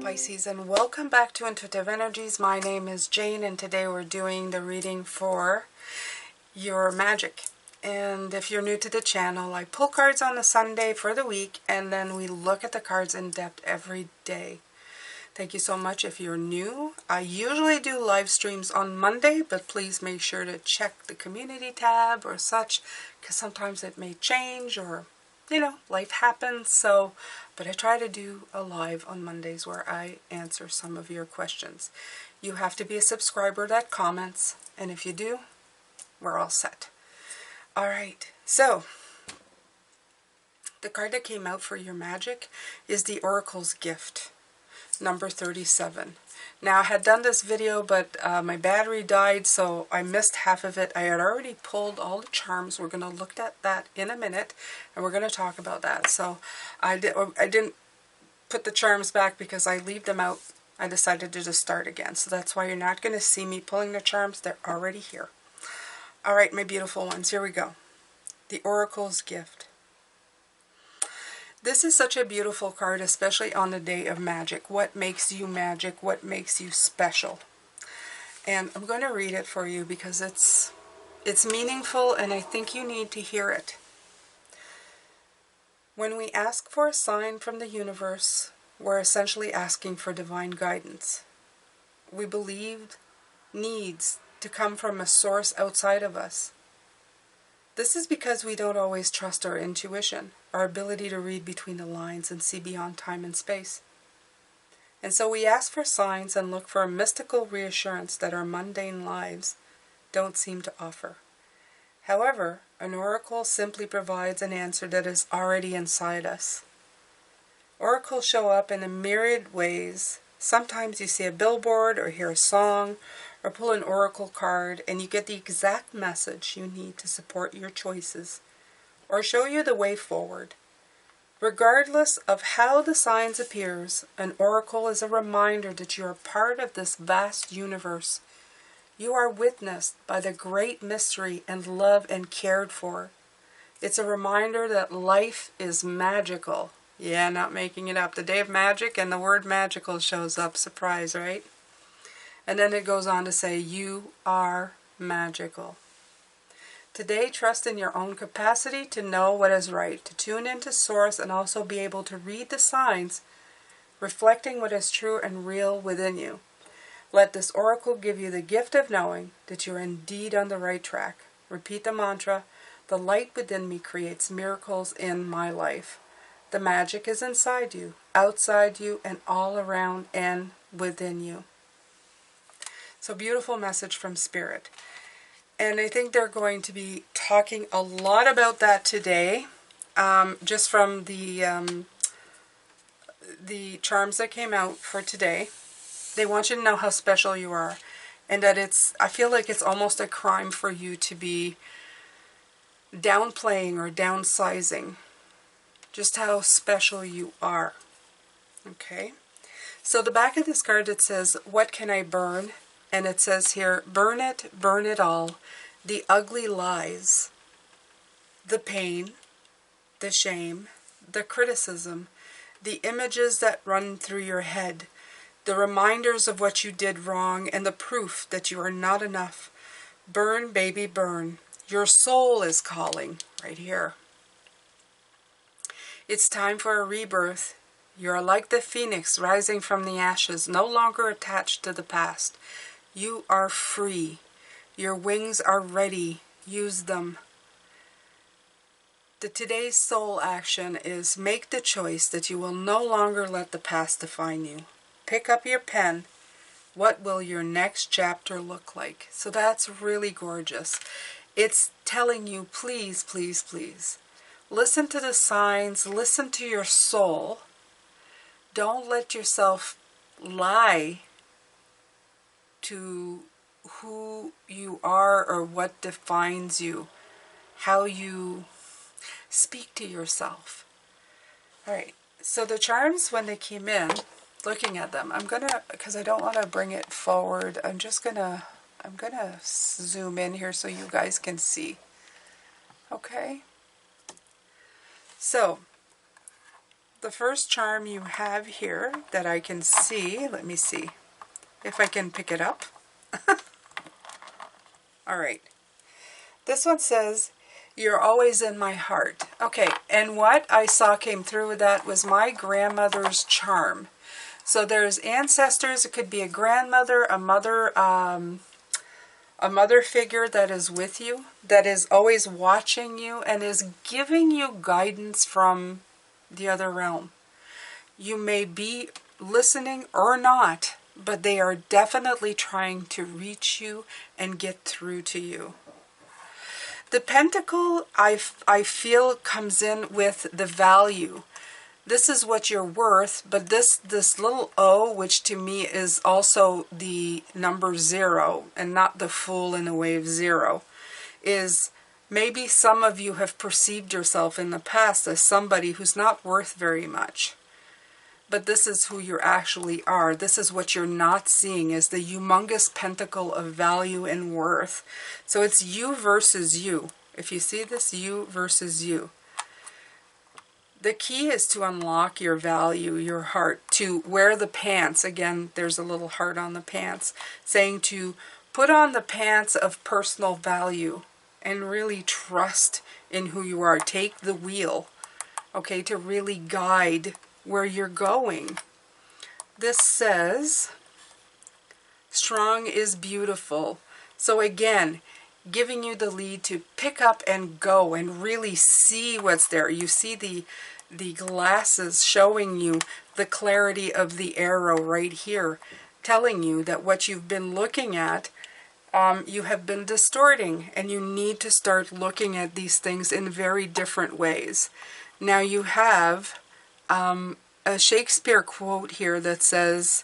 Pisces, and welcome back to Intuitive Energies. My name is Jane, and today we're doing the reading for your magic. And if you're new to the channel, I pull cards on the Sunday for the week, and then we look at the cards in depth every day. Thank you so much if you're new. I usually do live streams on Monday, but please make sure to check the community tab or such, because sometimes it may change or life happens. But I try to do a live on Mondays where I answer some of your questions. You have to be a subscriber that comments, and if you do, we're all set. All right, so the card that came out for your magic is the Oracle's Gift, number 37. Now, I had done this video, but my battery died, so I missed half of it. I had already pulled all the charms. We're going to look at that in a minute, and we're going to talk about that. So I didn't put the charms back because I leave them out. I decided to just start again. So that's why you're not going to see me pulling the charms. They're already here. All right, my beautiful ones, here we go. The Oracle's Gift. This is such a beautiful card, especially on the day of magic. What makes you magic? What makes you special? And I'm going to read it for you because it's meaningful, and I think you need to hear it. When we ask for a sign from the universe, we're essentially asking for divine guidance. We believe needs to come from a source outside of us. This is because we don't always trust our intuition, our ability to read between the lines and see beyond time and space. And so we ask for signs and look for a mystical reassurance that our mundane lives don't seem to offer. However, an oracle simply provides an answer that is already inside us. Oracles show up in a myriad ways. Sometimes you see a billboard or hear a song or pull an oracle card and you get the exact message you need to support your choices or show you the way forward. Regardless of how the signs appears, an oracle is a reminder that you are part of this vast universe. You are witnessed by the great mystery and loved and cared for. It's a reminder that life is magical. Yeah, not making it up. The day of magic and the word magical shows up. Surprise, right? And then it goes on to say, you are magical. Today, trust in your own capacity to know what is right, to tune into source and also be able to read the signs, reflecting what is true and real within you. Let this oracle give you the gift of knowing that you're indeed on the right track. Repeat the mantra, the light within me creates miracles in my life. The magic is inside you, outside you, and all around and within you. So beautiful message from Spirit. And I think they're going to be talking a lot about that today, just from the charms that came out for today. They want you to know how special you are, and that I feel like it's almost a crime for you to be downplaying or downsizing just how special you are. Okay? So the back of this card, it says, what can I burn? And it says here, burn it all, the ugly lies, the pain, the shame, the criticism, the images that run through your head, the reminders of what you did wrong, and the proof that you are not enough. Burn, baby, burn. Your soul is calling right here. It's time for a rebirth. You are like the phoenix rising from the ashes, no longer attached to the past. You are free. Your wings are ready. Use them. Today's soul action is make the choice that you will no longer let the past define you. Pick up your pen. What will your next chapter look like? So that's really gorgeous. It's telling you, please, please, please, listen to the signs. Listen to your soul. Don't let yourself lie to who you are or what defines you, how you speak to yourself. All right, so the charms, when they came in, looking at them, I'm gonna, because I don't want to bring it forward, I'm gonna zoom in here so you guys can see. Okay? So, the first charm you have here that I can see, let me see if I can pick it up. Alright. This one says, "You're always in my heart." Okay, and what I saw came through with that was my grandmother's charm. So there's ancestors, it could be a grandmother, a mother figure that is with you, that is always watching you and is giving you guidance from the other realm. You may be listening or not, but they are definitely trying to reach you and get through to you. The pentacle, I feel, comes in with the value. This is what you're worth, but this little O, which to me is also the number 0 and not the Fool in the way of 0, is maybe some of you have perceived yourself in the past as somebody who's not worth very much. But this is who you actually are. This is what you're not seeing, is the humongous pentacle of value and worth. So it's you versus you. If you see this, you versus you. The key is to unlock your value, your heart, to wear the pants. Again, there's a little heart on the pants, saying to put on the pants of personal value and really trust in who you are. Take the wheel, okay, to really guide where you're going. This says, "Strong is beautiful." So again, giving you the lead to pick up and go and really see what's there. You see the glasses showing you the clarity of the arrow right here, telling you that what you've been looking at, you have been distorting, and you need to start looking at these things in very different ways. Now you have a Shakespeare quote here that says,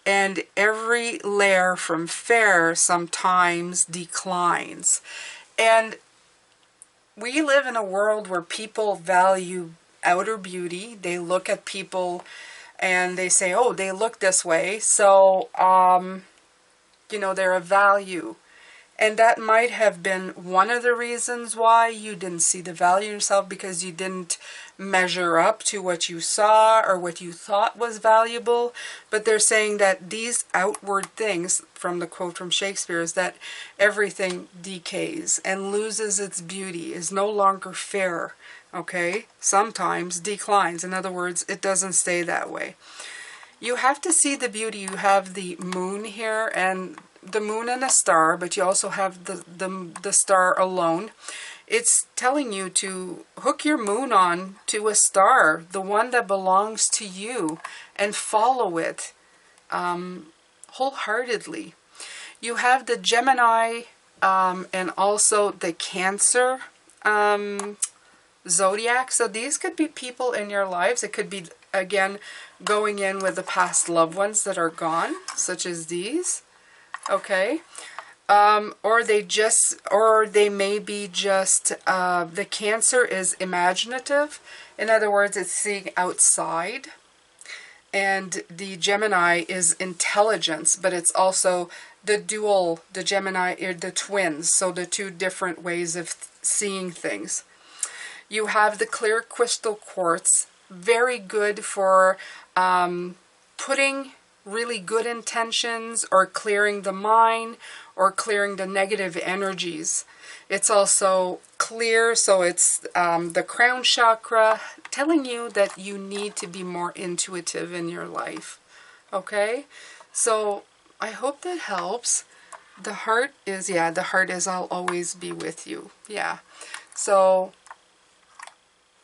"And every lair from fair sometimes declines." And we live in a world where people value outer beauty. They look at people and they say, oh, they look this way, so, you know, they're of value. And that might have been one of the reasons why you didn't see the value in yourself, because you didn't measure up to what you saw or what you thought was valuable. But they're saying that these outward things, from the quote from Shakespeare, is that everything decays and loses its beauty, is no longer fair, okay? Sometimes declines. In other words, it doesn't stay that way. You have to see the beauty. You have the moon here, and the moon and a star, but you also have the star alone. It's telling you to hook your moon on to a star, the one that belongs to you, and follow it wholeheartedly. You have the Gemini and also the Cancer zodiac. So these could be people in your lives. It could be, again, going in with the past loved ones that are gone, such as these. Okay, or they may be just, the Cancer is imaginative. In other words, it's seeing outside. And the Gemini is intelligence, but it's also the Gemini, the twins, so the two different ways of seeing things. You have the clear crystal quartz, very good for putting really good intentions, or clearing the mind, or clearing the negative energies. It's also clear, so it's the crown chakra, telling you that you need to be more intuitive in your life. Okay? So I hope that helps. The heart is, yeah, the heart is, "I'll always be with you." Yeah. So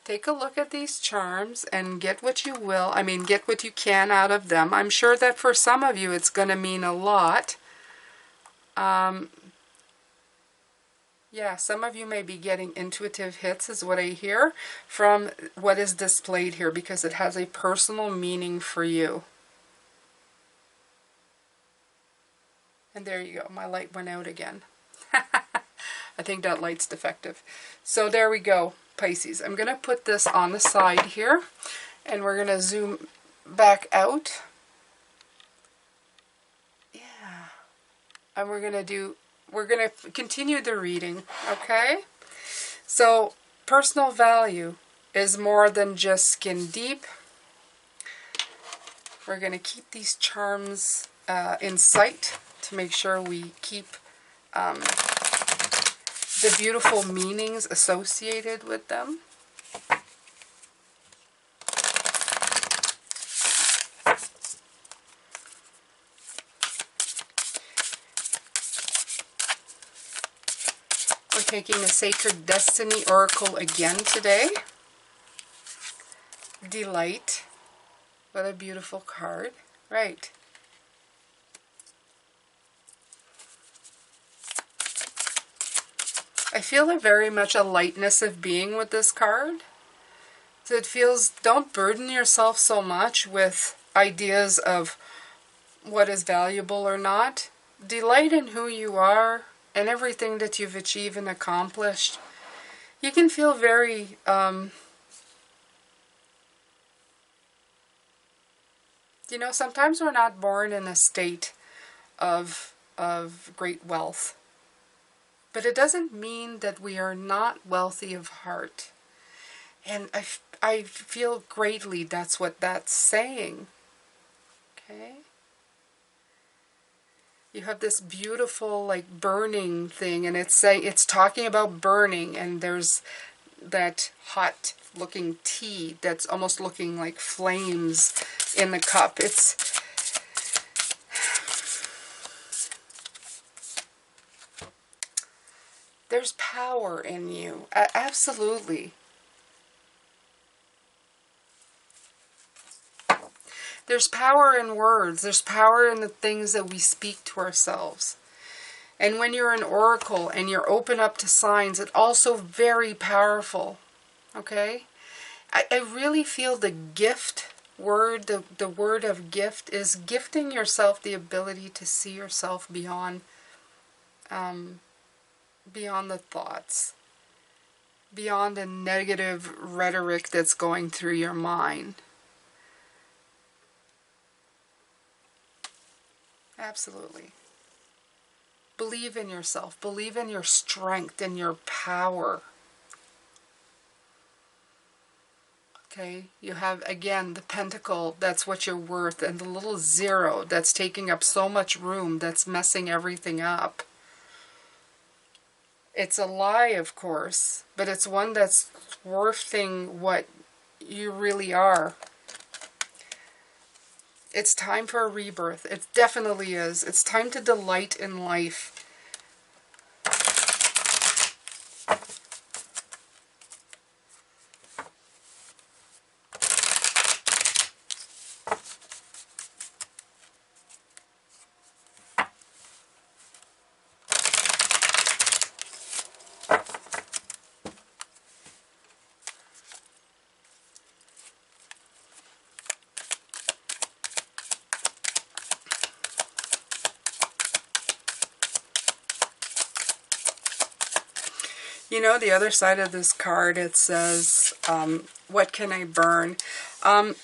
take a look at these charms and get what you will. I mean, get what you can out of them. I'm sure that for some of you it's going to mean a lot. Yeah, some of you may be getting intuitive hits, is what I hear, from what is displayed here, because it has a personal meaning for you. And there you go. My light went out again. I think that light's defective. So there we go, Pisces. I'm going to put this on the side here, and we're going to zoom back out. Yeah. And we're going to continue the reading, okay? So personal value is more than just skin deep. We're going to keep these charms in sight to make sure we keep the beautiful meanings associated with them. We're taking the Sacred Destiny Oracle again today. Delight. What a beautiful card. Right. I feel very much a lightness of being with this card. So it feels, don't burden yourself so much with ideas of what is valuable or not. Delight in who you are and everything that you've achieved and accomplished. You can feel very you know, sometimes we're not born in a state of great wealth. But it doesn't mean that we are not wealthy of heart. And I feel greatly that's what that's saying. Okay? You have this beautiful, like, burning thing, and it's talking about burning, and there's that hot looking tea that's almost looking like flames in the cup. There's power in you. Absolutely. There's power in words. There's power in the things that we speak to ourselves. And when you're an oracle and you're open up to signs, it's also very powerful. Okay? I really feel the gift word, the word of gift, is gifting yourself the ability to see yourself beyond the thoughts, beyond the negative rhetoric that's going through your mind. Absolutely. Believe in yourself. Believe in your strength and your power. Okay, you have, again, the pentacle, that's what you're worth, and the little zero that's taking up so much room, that's messing everything up. It's a lie, of course, but it's one that's dwarfing what you really are. It's time for a rebirth. It definitely is. It's time to delight in life. You know, the other side of this card, it says, what can I burn? I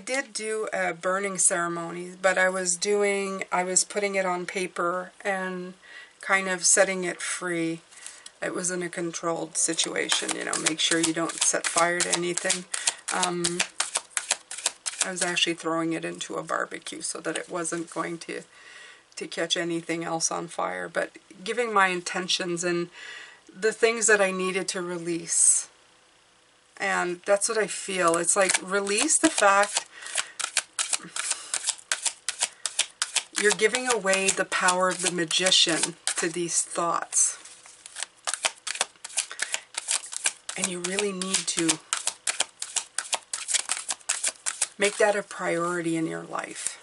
did do a burning ceremony, but I was putting it on paper and kind of setting it free. It was in a controlled situation, you know, make sure you don't set fire to anything. I was actually throwing it into a barbecue so that it wasn't going to catch anything else on fire, but giving my intentions and the things that I needed to release. And that's what I feel. It's like, release the fact you're giving away the power of the magician to these thoughts. And you really need to make that a priority in your life.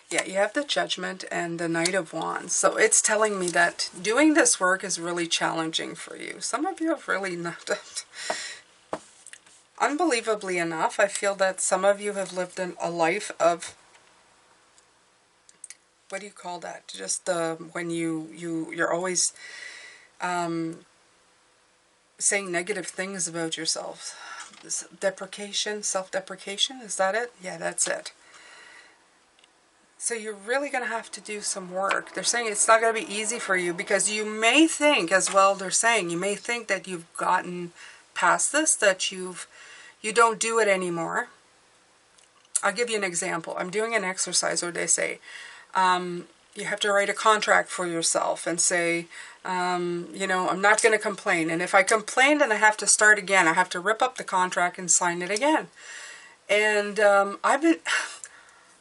Yeah, you have the Judgment and the Knight of Wands. So it's telling me that doing this work is really challenging for you. Some of you have really not. Unbelievably enough, I feel that some of you have lived a life of, what do you call that? Just when you're always saying negative things about yourself. deprecation, self-deprecation, is that it? Yeah, that's it. So you're really going to have to do some work. They're saying it's not going to be easy for you because you may think, as well, they're saying, you may think that you've gotten past this, that you don't do it anymore. I'll give you an example. I'm doing an exercise where they say, you have to write a contract for yourself and say, you know, I'm not going to complain. And if I complain, then I have to start again. I have to rip up the contract and sign it again. And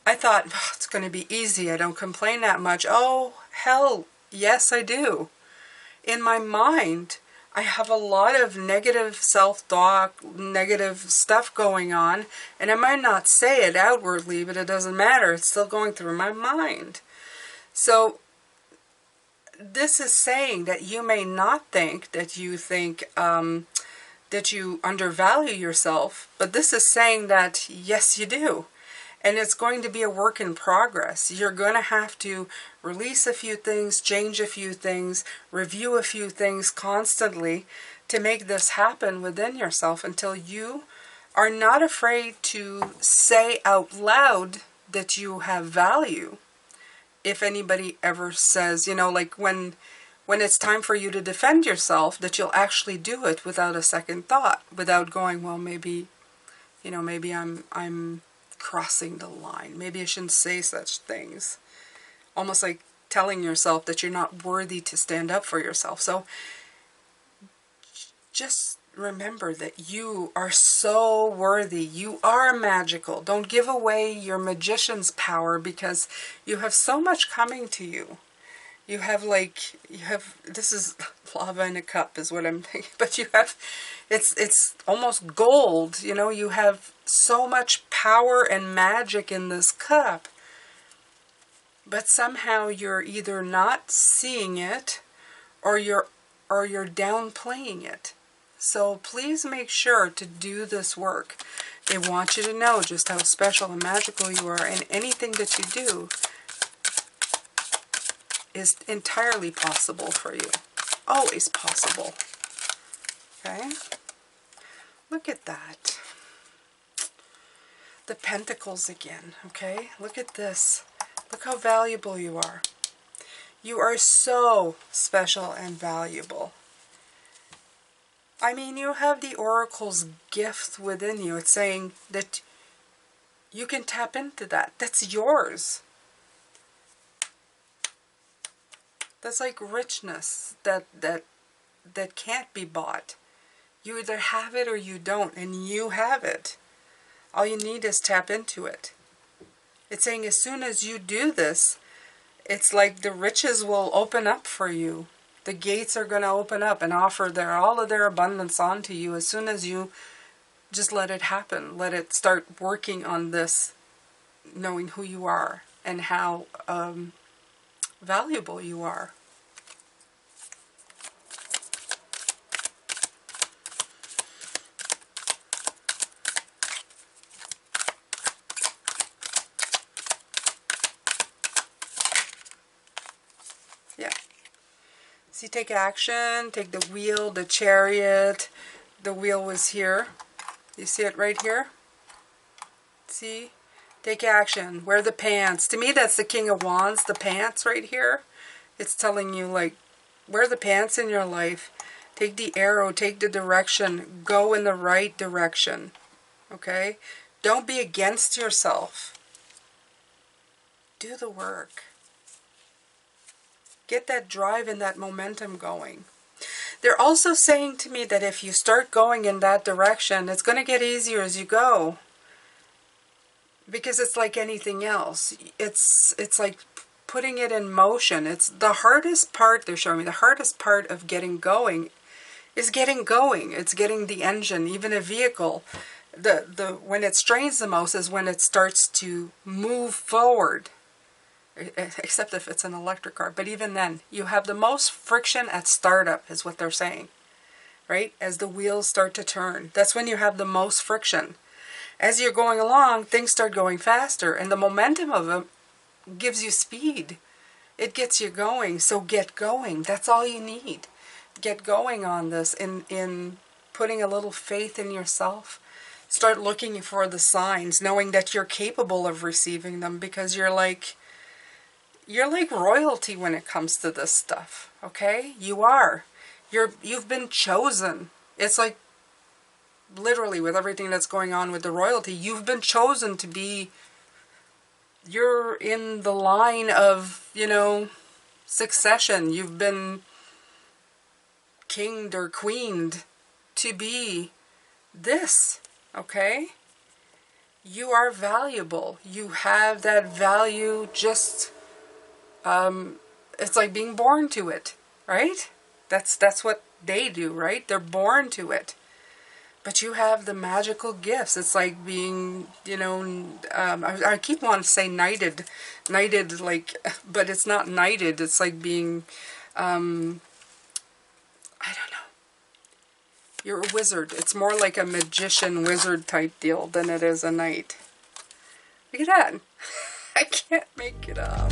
I thought, oh, it's going to be easy. I don't complain that much. Oh, hell, yes, I do. In my mind, I have a lot of negative self-talk, negative stuff going on, and I might not say it outwardly, but it doesn't matter. It's still going through my mind. So this is saying that you may not think that you think that you undervalue yourself, but this is saying that yes, you do. And it's going to be a work in progress. You're going to have to release a few things, change a few things, review a few things constantly to make this happen within yourself until you are not afraid to say out loud that you have value. If anybody ever says, you know, like when it's time for you to defend yourself, that you'll actually do it without a second thought, without going, well, maybe, you know, maybe I'm crossing the line. Maybe I shouldn't say such things. Almost like telling yourself that you're not worthy to stand up for yourself. So just remember that you are so worthy. You are magical. Don't give away your magician's power because you have so much coming to you. You have this is lava in a cup is what I'm thinking, but you have, it's almost gold, you know, you have so much power and magic in this cup, but somehow you're either not seeing it or you're downplaying it. So please make sure to do this work. They want you to know just how special and magical you are, and anything that you do is entirely possible for you. Always possible. Okay? Look at that. The Pentacles again. Okay? Look at this. Look how valuable you are. You are so special and valuable. I mean, you have the Oracle's gift within you. It's saying that you can tap into that. That's yours. That's like richness that can't be bought. You either have it or you don't, and you have it. All you need is tap into it. It's saying as soon as you do this, it's like the riches will open up for you. The gates are going to open up and offer all of their abundance onto you as soon as you just let it happen. Let it start working on this, knowing who you are and how valuable you are. Yeah. See, take action, take the wheel, the chariot. The wheel was here. You see it right here? See? Take action. Wear the pants. To me, that's the King of Wands, the pants right here. It's telling you, like, wear the pants in your life. Take the arrow. Take the direction. Go in the right direction. Okay? Don't be against yourself. Do the work. Get that drive and that momentum going. They're also saying to me that if you start going in that direction, it's going to get easier as you go. Because it's like anything else. It's like putting it in motion. It's the hardest part, they're showing me, the hardest part of getting going is getting going. It's getting the engine, even a vehicle. When it strains the most is when it starts to move forward. Except if it's an electric car. But even then, you have the most friction at startup is what they're saying. Right? As the wheels start to turn. That's when you have the most friction. As you're going along, things start going faster. And the momentum of them gives you speed. It gets you going. So get going. That's all you need. Get going on this in putting a little faith in yourself. Start looking for the signs, knowing that you're capable of receiving them, because you're like royalty when it comes to this stuff, okay? You are. You've been chosen. It's like literally with everything that's going on with the royalty, you've been chosen to be, you're in the line of, you know, succession. You've been kinged or queened to be this, okay? You are valuable. You have that value, just it's like being born to it, right? That's what they do, right? They're born to it. But you have the magical gifts. It's like being, you know, I keep wanting to say knighted, like, but it's not knighted. It's like being, I don't know. You're a wizard. It's more like a magician wizard type deal than it is a knight. Look at that. I can't make it up.